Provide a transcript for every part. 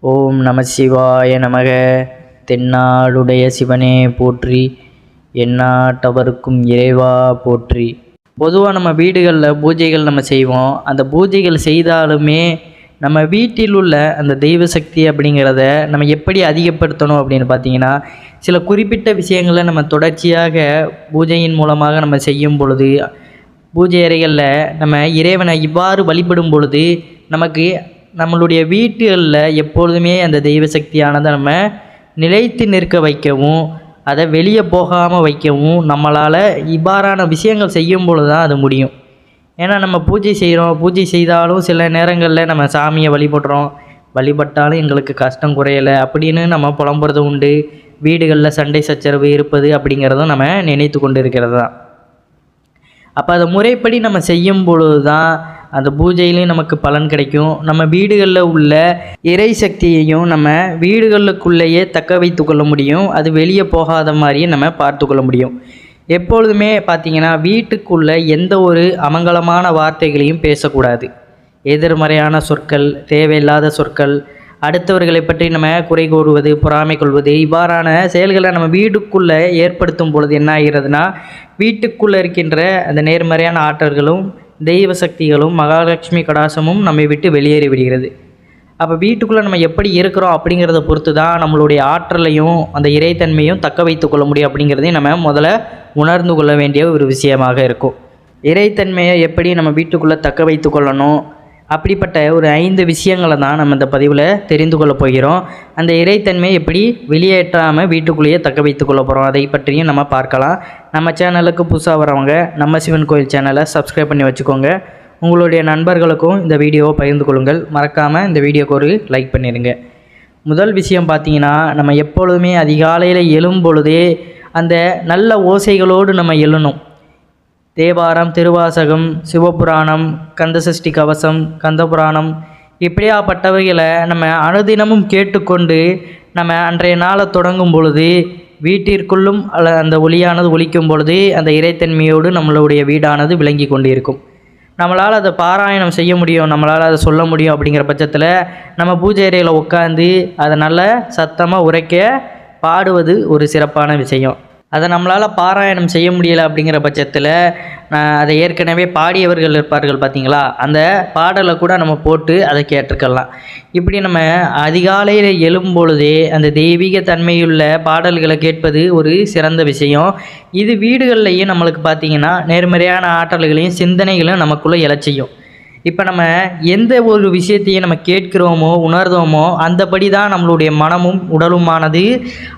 ஓம் நம சிவாய நமக. தென்னாடுடைய சிவனே போற்றி, எந்நாட்டவர்க்கும் இறைவா போற்றி. பொதுவாக நம்ம வீடுகளில் பூஜைகள் நம்ம செய்வோம். அந்த பூஜைகள் செய்தாலுமே நம்ம வீட்டில் உள்ள அந்த தெய்வ சக்தி அப்படிங்கிறத நம்ம எப்படி அதிகப்படுத்தணும் அப்படின்னு பார்த்தீங்கன்னா, சில குறிப்பிட்ட விஷயங்களை நம்ம தொடர்ச்சியாக பூஜையின் மூலமாக நம்ம செய்யும் பொழுது, பூஜை அறைகளில் நம்ம இறைவனை இவ்வாறு வழிபடும் பொழுது நமக்கு நம்மளுடைய வீட்டுகளில் எப்பொழுதுமே அந்த தெய்வ சக்தியானதை நம்ம நிலைத்து நிற்க வைக்கவும், அதை வெளியே போகாமல் வைக்கவும் நம்மளால் இவ்வாறான விஷயங்கள் செய்யும் பொழுது தான் அது முடியும். ஏன்னா நம்ம பூஜை செய்கிறோம், பூஜை செய்தாலும் சில நேரங்களில் நம்ம சாமியை வழிபட்டாலும் எங்களுக்கு கஷ்டம் குறையலை அப்படின்னு நம்ம புலம்புறது உண்டு. வீடுகளில் சண்டை சச்சரவு இருப்பது அப்படிங்கிறதும் நம்ம நினைத்து கொண்டு இருக்கிறது தான். அப்போ அதை முறைப்படி நம்ம செய்யும் பொழுது தான் அந்த பூஜையிலையும் நமக்கு பலன் கிடைக்கும். நம்ம வீடுகளில் உள்ள இறை சக்தியையும் நம்ம வீடுகளுக்குள்ளேயே தக்க வைத்து கொள்ள முடியும். அது வெளியே போகாத மாதிரியே நம்ம பார்த்து கொள்ள முடியும். எப்பொழுதுமே பார்த்திங்கன்னா வீட்டுக்குள்ளே எந்த ஒரு அமங்கலமான வார்த்தைகளையும் பேசக்கூடாது. எதிர்மறையான சொற்கள், தேவையில்லாத சொற்கள், அடுத்தவர்களை பற்றி நம்ம குறை கூறுவது, பொறாமை கொள்வது, இவ்வாறான செயல்களை நம்ம வீட்டுக்குள்ளே ஏற்படுத்தும் பொழுது என்ன ஆகிறதுனா, வீட்டுக்குள்ளே இருக்கின்ற அந்த நேர்மறையான ஆற்றல்களும் தெய்வ சக்திகளும் மகாலட்சுமி கடாசமும் நம்மை விட்டு வெளியேறி விடுகிறது. அப்போ வீட்டுக்குள்ளே நம்ம எப்படி இருக்கிறோம் அப்படிங்கிறத பொறுத்து தான் நம்மளுடைய ஆற்றலையும் அந்த இறைத்தன்மையும் தக்க வைத்து கொள்ள முடியும் அப்படிங்கிறதையும் நம்ம முதல்ல உணர்ந்து கொள்ள வேண்டிய ஒரு விஷயமாக இருக்கும். இறைத்தன்மையை எப்படி நம்ம வீட்டுக்குள்ளே தக்க வைத்து கொள்ளணும், அப்படிப்பட்ட ஒரு 5 விஷயங்களை தான் நம்ம இந்த பதிவில் தெரிந்து கொள்ள போகிறோம். அந்த இறைத்தன்மையை எப்படி வெளியேற்றாமல் வீட்டுக்குள்ளேயே தக்க வைத்து கொள்ள போகிறோம், அதை பற்றியும் நம்ம பார்க்கலாம். நம்ம சேனலுக்கு புதுசாக வரவங்க நம்ம சிவன் கோயில் சேனலை சப்ஸ்கிரைப் பண்ணி வச்சுக்கோங்க. உங்களுடைய நண்பர்களுக்கும் இந்த வீடியோவை பகிர்ந்து கொள்ளுங்கள். மறக்காமல் இந்த வீடியோக்கு ஒரு லைக் பண்ணிடுங்க. முதல் விஷயம் பார்த்திங்கன்னா, நம்ம எப்பொழுதுமே அதிகாலையில் எழும் பொழுதே அந்த நல்ல ஓசைகளோடு நம்ம எழணும். தேவாரம், திருவாசகம், சிவபுராணம், கந்தசஷ்டி கவசம், கந்தபுராணம் இப்படியாப்பட்டவைகளை நம்ம அனுதினமும் கேட்டுக்கொண்டு நம்ம அன்றைய நாளை தொடங்கும் பொழுது வீட்டிற்குள்ளும் அந்த ஒளியானது ஒலிக்கும் பொழுது அந்த இறைத்தன்மையோடு நம்மளுடைய வீடானது விளங்கி கொண்டு இருக்கும். நம்மளால் அதை பாராயணம் செய்ய முடியும், நம்மளால் அதை சொல்ல முடியும். அப்படிங்கிற பட்சத்தில் நம்ம பூஜை அறையில் உட்காந்து அதை நல்ல சத்தமாக உரைக்க பாடுவது ஒரு சிறப்பான விஷயம். அதை நம்மளால் பாராயணம் செய்ய முடியலை அப்படிங்கிற பட்சத்தில் அதை ஏற்கனவே பாடியவர்கள் இருப்பார்கள் பார்த்திங்களா, அந்த பாடலை கூட நம்ம போட்டு அதை கேட்டிருக்கலாம். இப்படி நம்ம அதிகாலையில் எழும்பொழுதே அந்த தெய்வீக தன்மையுள்ள பாடல்களை கேட்பது ஒரு சிறந்த விஷயம். இது வீடுகள்லையும் நம்மளுக்கு பார்த்திங்கன்னா நேர்மறையான ஆற்றல்களையும் சிந்தனைகளையும் நமக்குள்ளே எழச் செய்யும். இப்போ நம்ம எந்த ஒரு விஷயத்தையும் நம்ம கேட்கிறோமோ உணர்ந்தோமோ அந்தபடி தான் நம்மளுடைய மனமும் உடலுமானது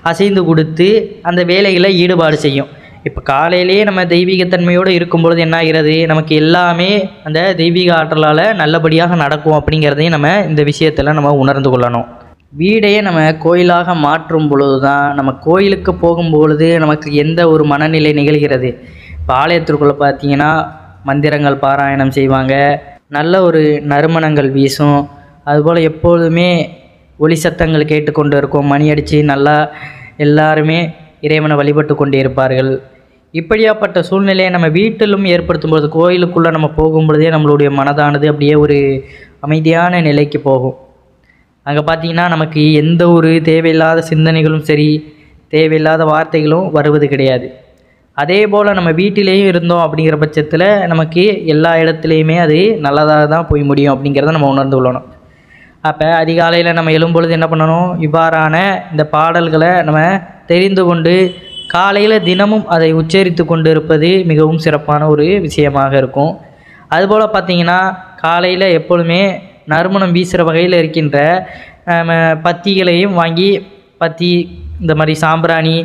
அசைந்து கொடுத்து அந்த வேலைகளை ஈடுபாடு செய்யும். இப்போ காலையிலேயே நம்ம தெய்வீகத்தன்மையோடு இருக்கும்பொழுது என்ன ஆகிறது, நமக்கு எல்லாமே அந்த தெய்வீக ஆற்றலால் நல்லபடியாக நடக்கும் அப்படிங்கிறதையும் நம்ம இந்த விஷயத்தில் நம்ம உணர்ந்து கொள்ளணும். வீடையே நம்ம கோயிலாக மாற்றும் பொழுது தான் நம்ம கோயிலுக்கு போகும்பொழுது நமக்கு எந்த ஒரு மனநிலை நிகழ்கிறது. இப்போ ஆலயத்திற்குள்ளே பார்த்திங்கன்னா மந்திரங்கள் பாராயணம் செய்வாங்க, நல்ல ஒரு நறுமணங்கள் வீசும். அதுபோல் எப்பொழுதுமே ஒளி சத்தங்கள் கேட்டுக்கொண்டு இருக்கும், மணி அடித்து நல்லா எல்லாருமே இறைவனை வழிபட்டு கொண்டே இருப்பார்கள். இப்படியாப்பட்ட சூழ்நிலையை நம்ம வீட்டிலும் ஏற்படுத்தும்போது கோயிலுக்குள்ளே நம்ம போகும்பொழுதே நம்மளுடைய மனதானது அப்படியே ஒரு அமைதியான நிலைக்கு போகும். அங்கே பார்த்திங்கன்னா நமக்கு எந்த ஒரு தேவையில்லாத சிந்தனைகளும் சரி, தேவையில்லாத வார்த்தைகளும் வருவது கிடையாது. அதே போல் நம்ம வீட்டிலேயும் இருந்தோம் அப்படிங்கிற பட்சத்தில் நமக்கு எல்லா இடத்துலையுமே அது நல்லதாக தான் போய் முடியும் அப்படிங்கிறத நம்ம உணர்ந்து கொள்ளணும். அப்போ அதிகாலையில் நம்ம எழும்பொழுது என்ன பண்ணணும், இவ்வாறான இந்த பாடல்களை நம்ம தெரிந்து கொண்டு காலையில் தினமும் அதை உச்சரித்து கொண்டு இருப்பது மிகவும் சிறப்பான ஒரு விஷயமாக இருக்கும். அதுபோல் பார்த்திங்கன்னா காலையில் எப்பொழுதுமே நறுமணம் வீசுகிற வகையில் இருக்கின்ற பத்திகளையும் வாங்கி பத்தி இந்த மாதிரி சாம்பிராணி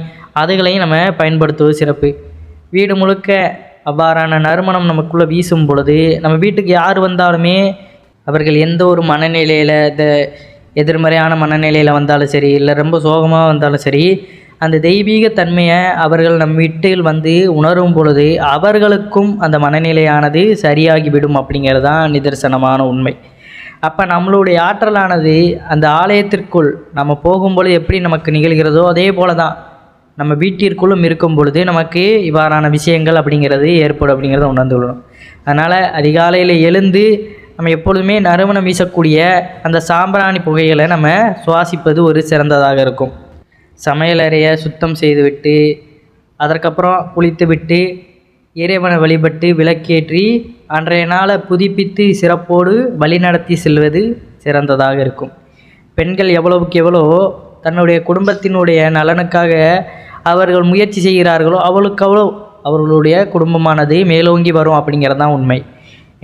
அதுகளையும் நம்ம பயன்படுத்துவது சிறப்பு. வீடு முழுக்க அவ்வாறான நறுமணம் நமக்குள்ளே வீசும் பொழுது நம்ம வீட்டுக்கு யார் வந்தாலுமே அவர்கள் எந்த ஒரு மனநிலையில் இந்த எதிர்மறையான மனநிலையில் வந்தாலும் சரி, இல்லை ரொம்ப சோகமாக வந்தாலும் சரி, அந்த தெய்வீக தன்மையை அவர்கள் நம் வீட்டில் வந்து உணரும் பொழுது அவர்களுக்கும் அந்த மனநிலையானது சரியாகிவிடும் அப்படிங்கிறது தான் நிதர்சனமான உண்மை. அப்போ நம்மளுடைய ஆற்றலானது அந்த ஆலயத்திற்குள் நம்ம போகும்பொழுது எப்படி நமக்கு நிகழ்கிறதோ அதே போல தான் நம்ம வீட்டிற்குள்ளும் இருக்கும் பொழுது நமக்கு இவ்வாறான விஷயங்கள் அப்படிங்கிறது ஏற்படும் அப்படிங்கிறத உணர்ந்து கொள்ளணும். அதனால் அதிகாலையில் எழுந்து நம்ம எப்பொழுதுமே நறுமணம் வீசக்கூடிய அந்த சாம்பிராணி புகைகளை நம்ம சுவாசிப்பது ஒரு சிறந்ததாக இருக்கும். சமையலறையை சுத்தம் செய்துவிட்டு அதற்கப்புறம் குளித்துவிட்டு இறைவனை வழிபட்டு விளக்கேற்றி அன்றைய நாளை புதுப்பித்து சிறப்போடு வழிநடத்தி செல்வது சிறந்ததாக இருக்கும். பெண்கள் எவ்வளவுக்கு எவ்வளோ தன்னுடைய குடும்பத்தினுடைய நலனுக்காக அவர்கள் முயற்சி செய்கிறார்களோ அவளுக்கு அவ்வளோ அவர்களுடைய குடும்பமானது மேலோங்கி வரும் அப்படிங்கிறது தான் உண்மை.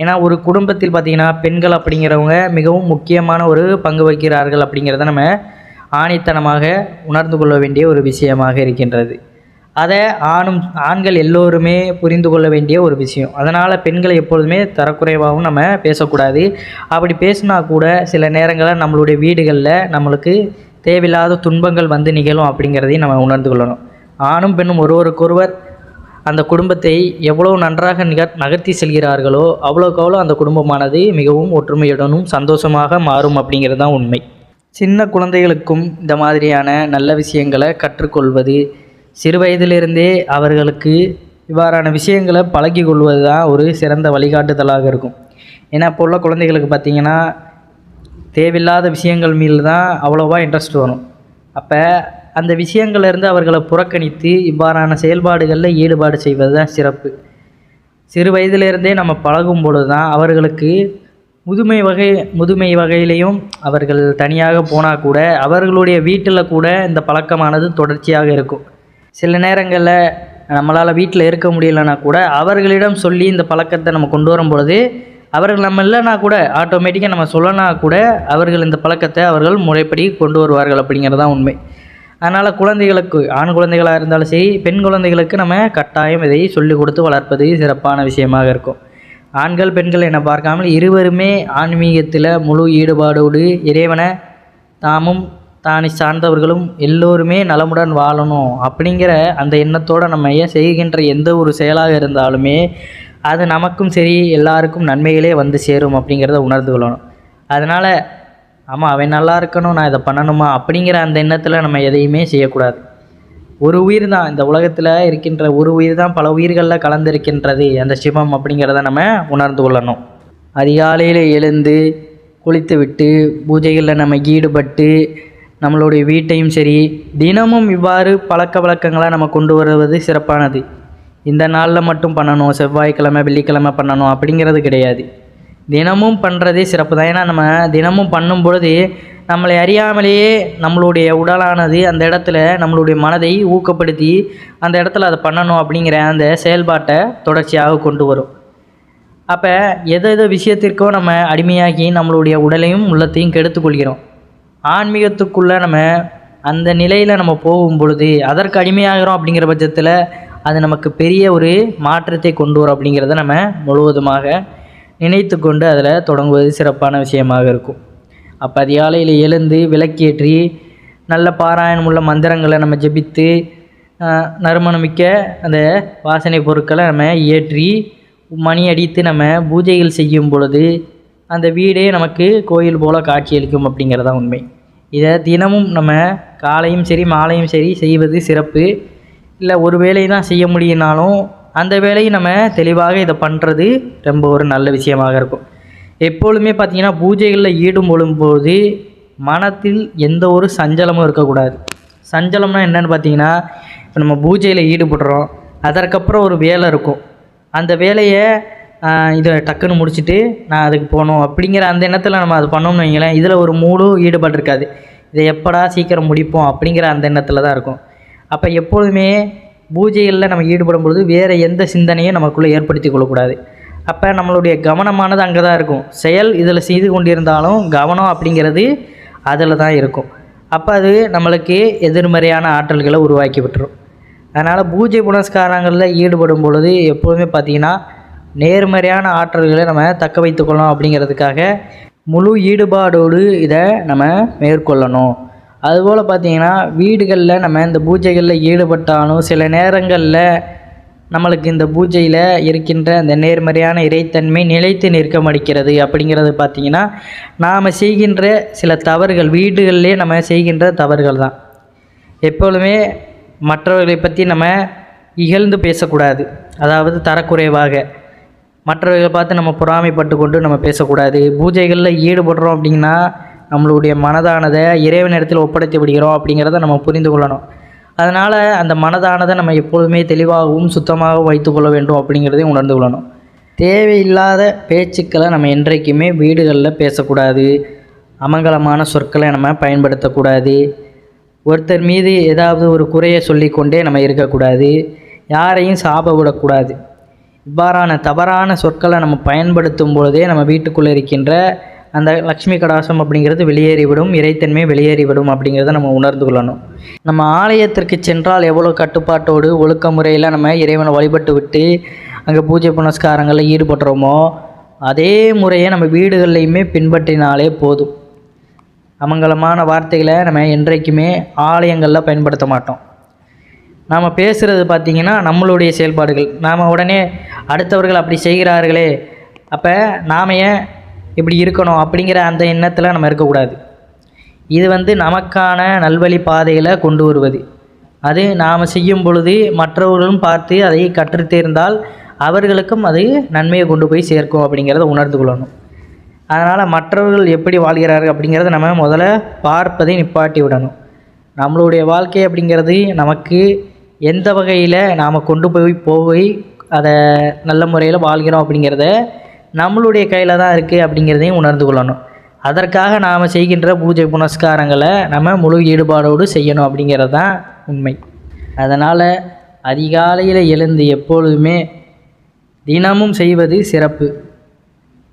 ஏன்னா ஒரு குடும்பத்தில் பார்த்திங்கன்னா பெண்கள் அப்படிங்கிறவங்க மிகவும் முக்கியமான ஒரு பங்கு வகிக்கிறார்கள் அப்படிங்கிறத நம்ம ஆணித்தனமாக உணர்ந்து கொள்ள வேண்டிய ஒரு விஷயமாக இருக்கின்றது. அதை ஆண்கள் எல்லோருமே புரிந்து கொள்ள வேண்டிய ஒரு விஷயம். அதனால் பெண்களை எப்பொழுதுமே தரக்குறைவாகவும் நம்ம பேசக்கூடாது. அப்படி பேசினா கூட சில நேரங்களில் நம்மளுடைய வீடுகளில் நம்மளுக்கு தேவையில்லாத துன்பங்கள் வந்து நிகழும் அப்படிங்கிறதையும் நம்ம உணர்ந்து கொள்ளணும். ஆணும் பெண்ணும் ஒருவருக்கொருவர் அந்த குடும்பத்தை எவ்வளோ நன்றாக நகர்த்தி செல்கிறார்களோ அவ்வளோக்கு அவ்வளோ அந்த குடும்பமானது மிகவும் ஒற்றுமையுடனும் சந்தோஷமாக மாறும் அப்படிங்கிறது தான் உண்மை. சின்ன குழந்தைகளுக்கும் இந்த மாதிரியான நல்ல விஷயங்களை கற்றுக்கொள்வது, சிறு வயதிலிருந்தே அவர்களுக்கு இவ்வாறான விஷயங்களை பழகி கொள்வது தான் ஒரு சிறந்த வழிகாட்டுதலாக இருக்கும். ஏன்னா இப்போ உள்ள குழந்தைகளுக்கு பார்த்திங்கன்னா தேவையில்லாத விஷயங்கள் மீது தான் அவ்வளோவா இன்ட்ரெஸ்ட் வரும். அப்போ அந்த விஷயங்கள்லேருந்து அவர்களை புறக்கணித்து இவ்வாறான செயல்பாடுகளில் ஈடுபாடு செய்வது தான் சிறப்பு. சிறு வயதிலிருந்தே நம்ம பழகும் பொழுது தான் அவர்களுக்கு முதுமை வகையிலையும் அவர்கள் தனியாக போனால் கூட அவர்களுடைய வீட்டில் கூட இந்த பழக்கமானது தொடர்ச்சியாக இருக்கும். சில நேரங்களில் நம்மளால் வீட்டில் இருக்க முடியலைன்னா கூட அவர்களிடம் சொல்லி இந்த பழக்கத்தை நம்ம கொண்டு வரும் பொழுது அவர்கள் நம்ம இல்லைனா கூட ஆட்டோமேட்டிக்காக நம்ம சொல்லனா கூட அவர்கள் இந்த பழக்கத்தை அவர்கள் முறைப்படி கொண்டு வருவார்கள் அப்படிங்கிறது தான் உண்மை. அதனால் குழந்தைகளுக்கு ஆண் குழந்தைகளாக இருந்தாலும் சரி பெண் குழந்தைகளுக்கு நம்ம கட்டாயம் இதை சொல்லிக் கொடுத்து வளர்ப்பது சிறப்பான விஷயமாக இருக்கும். ஆண்கள் பெண்கள் என பார்க்காமல் இருவருமே ஆன்மீகத்தில் முழு ஈடுபாடோடு இறைவனை தாமும் தானை சார்ந்தவர்களும் எல்லோருமே நலமுடன் வாழணும் அப்படிங்கிற அந்த எண்ணத்தோடு நம்ம செய்கின்ற எந்த ஒரு செயலாக இருந்தாலுமே அது நமக்கும் சரி எல்லாருக்கும் நன்மைகளே வந்து சேரும் அப்படிங்கிறத உணர்ந்து கொள்ளணும். அதனால் ஆமாம் அவன் நல்லா இருக்கணும் நான் இதை பண்ணணுமா அப்படிங்கிற அந்த எண்ணத்தில் நம்ம எதையுமே செய்யக்கூடாது. ஒரு உயிர் தான் இந்த உலகத்தில் இருக்கின்ற ஒரு உயிர் தான் பல உயிர்களில் கலந்திருக்கின்றது அந்த சிவம் அப்படிங்கிறத நம்ம உணர்ந்து கொள்ளணும். அதிகாலையில் எழுந்து குளித்து விட்டு பூஜைகளில் நம்ம ஈடுபட்டு நம்மளுடைய வீட்டையும் சரி தினமும் இவ்வாறு பழக்க வழக்கங்களாக நம்ம கொண்டு வருவது சிறப்பானது. இந்த நாளில் மட்டும் பண்ணணும், செவ்வாய்க்கிழமை வெள்ளிக்கிழமை பண்ணணும் அப்படிங்கிறது கிடையாது. தினமும் பண்ணுறதே சிறப்பு தான். ஏன்னா நம்ம தினமும் பண்ணும் பொழுது நம்மளை அறியாமலேயே நம்மளுடைய உடலானது அந்த இடத்துல நம்மளுடைய மனதை ஊக்கப்படுத்தி அந்த இடத்துல அதை பண்ணணும் அப்படிங்கிற அந்த செயல்பாட்டை தொடர்ச்சியாக கொண்டு வரும். அப்போ எது விஷயத்திற்கோ நம்ம அடிமையாகி நம்மளுடைய உடலையும் உள்ளத்தையும் கெடுத்துக்கொள்கிறோம். ஆன்மீகத்துக்குள்ளே நம்ம அந்த நிலையில் நம்ம போகும் பொழுது அதற்கு அடிமையாகிறோம் அப்படிங்கிற பட்சத்தில் அது நமக்கு பெரிய ஒரு மாற்றத்தை கொண்டு வரும் அப்படிங்கிறத நம்ம முழுவதுமாக நினைத்து கொண்டு அதில் தொடங்குவது சிறப்பான விஷயமாக இருக்கும். அப்போ அதிகாலையில் எழுந்து விளக்கேற்றி நல்ல பாராயணம் உள்ள மந்திரங்களை நம்ம ஜெபித்து நறுமணமிக்க அந்த வாசனை பொருட்களை நம்ம ஏற்றி மணி அடித்து நம்ம பூஜைகள் செய்யும் பொழுது அந்த வீடே நமக்கு கோயில் போல் காட்சியளிக்கும் அப்படிங்கிறதா உண்மை. இதை தினமும் நம்ம காலையும் சரி மாலையும் சரி செய்வது சிறப்பு. இல்லை ஒரு வேலையை தான் செய்ய முடியினாலும் அந்த வேலையை நம்ம தெளிவாக இதை பண்ணுறது ரொம்ப ஒரு நல்ல விஷயமாக இருக்கும். எப்பொழுதுமே பார்த்திங்கன்னா பூஜைகளில் ஈடுபடும்போது மனத்தில் எந்த ஒரு சஞ்சலமும் இருக்கக்கூடாது. சஞ்சலம்னா என்னென்னு பார்த்திங்கன்னா இப்போ நம்ம பூஜையில் ஈடுபடுறோம், அதற்கப்புறம் ஒரு வேலை இருக்கும், அந்த வேலையை இதை டக்குன்னு முடிச்சுட்டு நான் அதுக்கு போகணும் அப்படிங்கிற அந்த எண்ணத்தில் நம்ம அது பண்ணோம்னு வைங்களேன், இதில் ஒரு மூடு ஈடுபாடு இருக்காது. இதை எப்படா சீக்கிரம் முடிப்போம் அப்படிங்கிற அந்த எண்ணத்தில் தான் இருக்கும். அப்போ எப்பொழுதுமே பூஜைகளில் நம்ம ஈடுபடும் பொழுது வேறு எந்த சிந்தனையும் நமக்குள்ளே ஏற்படுத்தி கொள்ளக்கூடாது. அப்போ நம்மளுடைய கவனமானது அங்கே தான் இருக்கும். செயல் இதில் செய்து கொண்டிருந்தாலும் கவனம் அப்படிங்கிறது அதில் தான் இருக்கும். அப்போ அது நம்மளுக்கு எதிர்மறையான ஆற்றல்களை உருவாக்கி விட்டுரும். அதனால் பூஜை புனஸ்காரங்களில் ஈடுபடும் பொழுது எப்போதுமே பார்த்திங்கன்னா நேர்மறையான ஆற்றல்களை நம்ம தக்க வைத்துக்கொள்ளணும் அப்படிங்கிறதுக்காக முழு ஈடுபாடோடு இதை நம்ம மேற்கொள்ளணும். அதுபோல் பார்த்திங்கன்னா வீடுகளில் நம்ம இந்த பூஜைகளில் ஈடுபட்டாலும் சில நேரங்களில் நம்மளுக்கு இந்த பூஜையில் இருக்கின்ற அந்த நேர்மறையான இறைத்தன்மை நிலைத்து நிற்க மடிக்கிறது. அப்படிங்கிறது பார்த்திங்கன்னா நாம் செய்கின்ற சில தவறுகள், வீடுகளிலே நம்ம செய்கின்ற தவறுகள் தான். எப்பொழுதுமே மற்றவர்களை பற்றி நம்ம இகழ்ந்து பேசக்கூடாது, அதாவது தரக்குறைவாக. மற்றவர்களை பார்த்து நம்ம பொறாமைப்பட்டு கொண்டு நம்ம பேசக்கூடாது. பூஜைகளில் ஈடுபடுறோம் அப்படின்னா நம்மளுடைய மனதானதை இறைவனிடத்தில் ஒப்படைத்து விடுகிறோம் அப்படிங்கிறத நம்ம புரிந்து கொள்ளணும். அதனால் அந்த மனதானதை நம்ம எப்பொழுதுமே தெளிவாகவும் சுத்தமாகவும் வைத்துக்கொள்ள வேண்டும் அப்படிங்கிறதையும் உணர்ந்து கொள்ளணும். தேவையில்லாத பேச்சுக்களை நம்ம என்றைக்குமே வீடுகளில் பேசக்கூடாது. அமங்கலமான சொற்களை நம்ம பயன்படுத்தக்கூடாது. ஒருத்தர் மீது ஏதாவது ஒரு குறையை சொல்லிக்கொண்டே நம்ம இருக்கக்கூடாது. யாரையும் சாப விடக்கூடாது. இவ்வாறான தவறான சொற்களை நம்ம பயன்படுத்தும் பொழுதே நம்ம வீட்டுக்குள்ளே இருக்கின்ற அந்த லக்ஷ்மி கடாசம் அப்படிங்கிறது வெளியேறிவிடும், இறைத்தன்மை வெளியேறிவிடும் அப்படிங்கிறத நம்ம உணர்ந்து கொள்ளணும். நம்ம ஆலயத்திற்கு சென்றால் எவ்வளோ கட்டுப்பாட்டோடு ஒழுக்க முறையில் நம்ம இறைவனை வழிபட்டு விட்டு அங்கே பூஜை புனஸ்காரங்களில் ஈடுபடுறோமோ அதே முறையை நம்ம வீடுகள்லையுமே பின்பற்றினாலே போதும். அமங்கலமான வார்த்தைகளை நம்ம என்றைக்குமே ஆலயங்களில் பயன்படுத்த மாட்டோம். நாம் பேசுகிறது பார்த்திங்கன்னா நம்மளுடைய செயல்பாடுகள். நாம் உடனே அடுத்தவர்கள் அப்படி செய்கிறார்களே அப்போ நாம் ஏன் இப்படி இருக்கணும் அப்படிங்கிற அந்த எண்ணத்தில் நம்ம இருக்கக்கூடாது. இது நமக்கான நல்வழி பாதையில் கொண்டு வருவது. அது நாம் செய்யும் பொழுது மற்றவர்களும் பார்த்து அதை கற்றுத்தேர்ந்தால் அவர்களுக்கும் அது நன்மையை கொண்டு போய் சேர்க்கும் அப்படிங்கிறத உணர்ந்து கொள்ளணும். அதனால் மற்றவர்கள் எப்படி வாழ்கிறார்கள் அப்படிங்கிறத நம்ம முதல்ல பார்ப்பதை நிப்பாட்டி விடணும். நம்மளுடைய வாழ்க்கை அப்படிங்கிறது நமக்கு எந்த வகையில் நாம் கொண்டு போய் அதை நல்ல முறையில் வாழ்கிறோம் அப்படிங்கிறத நம்மளுடைய கையில் தான் இருக்குது அப்படிங்கிறதையும் உணர்ந்து கொள்ளணும். அதற்காக நாம் செய்கின்ற பூஜை புனஸ்காரங்களை நம்ம முழு ஈடுபாடோடு செய்யணும் அப்படிங்கிறது தான் உண்மை. அதனால் அதிகாலையில் எழுந்து எப்பொழுதுமே தினமும் செய்வது சிறப்பு.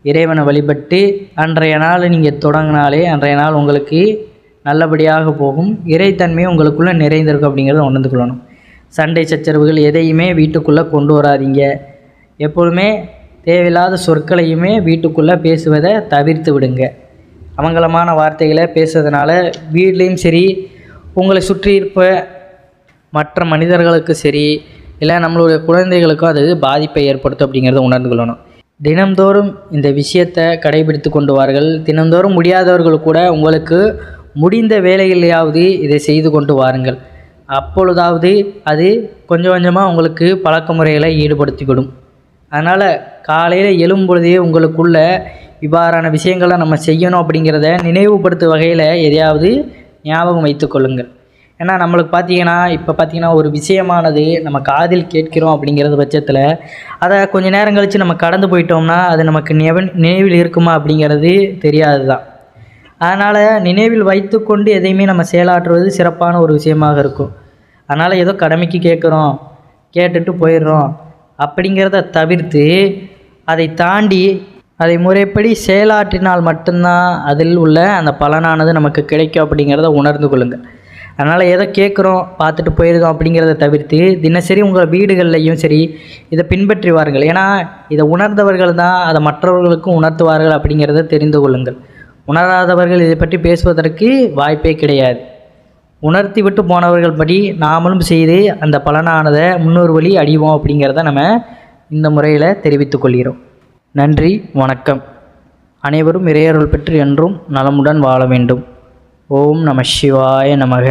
இறைவனை வழிபட்டு அன்றைய நாள் நீங்கள் தொடங்கினாலே அன்றைய நாள் உங்களுக்கு நல்லபடியாக போகும். இறைத்தன்மை உங்களுக்குள்ளே நிறைந்திருக்கும் அப்படிங்கிறத உணர்ந்து கொள்ளணும். சண்டை சச்சரவுகள் எதையுமே வீட்டுக்குள்ளே கொண்டு வராதீங்க. எப்பொழுதுமே தேவையில்லாத சொற்களையுமே வீட்டுக்குள்ளே பேசுவதை தவிர்த்து விடுங்க. அமங்கலமான வார்த்தைகளை பேசுறதுனால வீட்லேயும் சரி, உங்களை சுற்றி இருப்ப மற்ற மனிதர்களுக்கு சரி, இல்லை நம்மளுடைய குழந்தைகளுக்கும் அது பாதிப்பை ஏற்படுத்தும் அப்படிங்கிறத உணர்ந்து கொள்ளணும். தினந்தோறும் இந்த விஷயத்தை கடைபிடித்து கொண்டு வார்கள். தினந்தோறும் முடியாதவர்கள் கூட உங்களுக்கு முடிந்த வேலைகளையாவது இதை செய்து கொண்டு வாருங்கள். அப்பொழுதாவது அது கொஞ்சம் கொஞ்சமாக உங்களுக்கு பழக்க முறைகளை ஈடுபடுத்திவிடும். அதனால் காலையில் எழும்பொழுதே உங்களுக்குள்ள இவ்வாறான விஷயங்களை நம்ம செய்யணும் அப்படிங்கிறத நினைவுபடுத்தும் வகையில் எதையாவது ஞாபகம் வைத்து கொள்ளுங்கள். ஏன்னா நம்மளுக்கு இப்போ ஒரு விஷயமானது நம்ம காதில் கேட்கிறோம் அப்படிங்கிறது பட்சத்தில் அதை கொஞ்சம் நேரம் கழித்து நம்ம கடந்து போயிட்டோம்னா அது நமக்கு நினைவில் இருக்குமா அப்படிங்கிறது தெரியாது தான். அதனால் நினைவில் வைத்து கொண்டு எதையுமே நம்ம செயலாற்றுவது சிறப்பான ஒரு விஷயமாக இருக்கும். அதனால் ஏதோ கடமைக்கு கேட்குறோம், கேட்டுட்டு போயிடுறோம் அப்படிங்கிறத தவிர்த்து அதை தாண்டி அதை முறைப்படி செயலாற்றினால் மட்டும்தான் அதில் உள்ள அந்த பலனானது நமக்கு கிடைக்கும் அப்படிங்கிறத உணர்ந்து கொள்ளுங்கள். அதனால் எதை கேட்குறோம் பார்த்துட்டு போயிருந்தோம் அப்படிங்கிறத தவிர்த்து தினசரி உங்கள் வீடுகள்லையும் சரி இதை பின்பற்றி வாருங்கள். ஏன்னா இதை உணர்ந்தவர்கள் தான் அதை மற்றவர்களுக்கும் உணர்த்துவார்கள் அப்படிங்கிறத தெரிந்து கொள்ளுங்கள். உணராதவர்கள் இதை பற்றி பேசுவதற்கு வாய்ப்பே கிடையாது. உணர்த்தி விட்டு போனவர்கள் படி நாமளும் செய்து அந்த பலனானதை முன்னொரு வழி அடைவோம் அப்படிங்கிறத நம்ம இந்த முறையில் தெரிவித்துக் கொள்கிறோம். நன்றி, வணக்கம். அனைவரும் இறையருள் பெற்று என்றும் நலமுடன் வாழ வேண்டும். ஓம் நம சிவாய நமக.